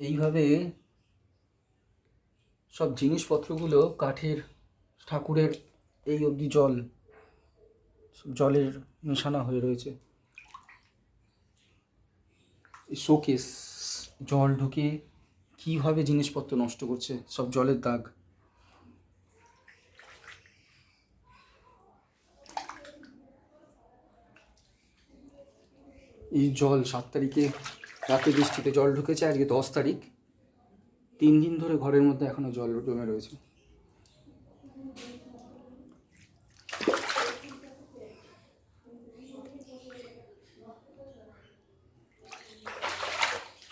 এইভাবে সব জিনিসপত্রগুলো কাঠের, ঠাকুরের এই অবধি জলের মেশানো হয়ে রয়েছে। শোকেস, জল ঢুকে কীভাবে জিনিসপত্র নষ্ট করছে, সব জলের দাগ। এই জল 7 তারিখে রাতে বৃষ্টিতে জল ঢুকেছে, আজকে 10 তারিখ, 3 দিন ধরে ঘরের মধ্যে এখনো জল জমে রয়েছে।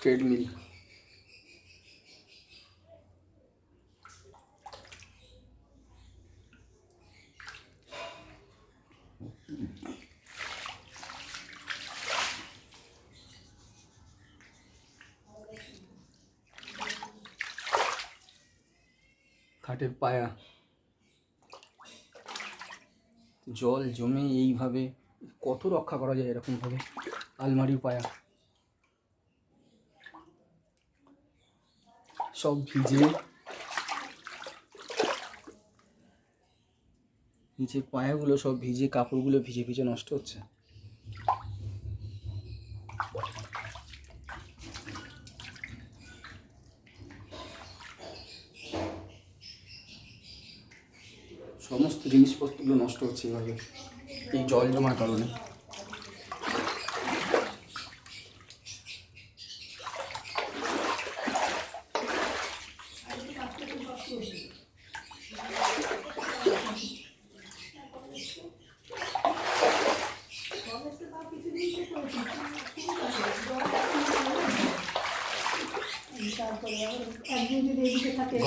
ট্রেডমিল, খাটের পায়া, জল জমে এইভাবে কত রক্ষা করা যায় এরকমভাবে। আলমারির পায়া সব ভিজে, নিচের পায়াগুলো সব ভিজে, কাপড়গুলো ভিজে ভিজে নষ্ট হচ্ছে। সমস্ত জিনিসপত্রগুলো নষ্ট হচ্ছে এভাবে এই জল জমার কারণে।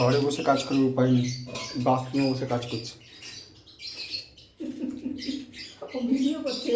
ঘরে বসে কাজ করার উপায় নেই, বাথরুমে বসে কাজ করছে। ভিডিও করছে।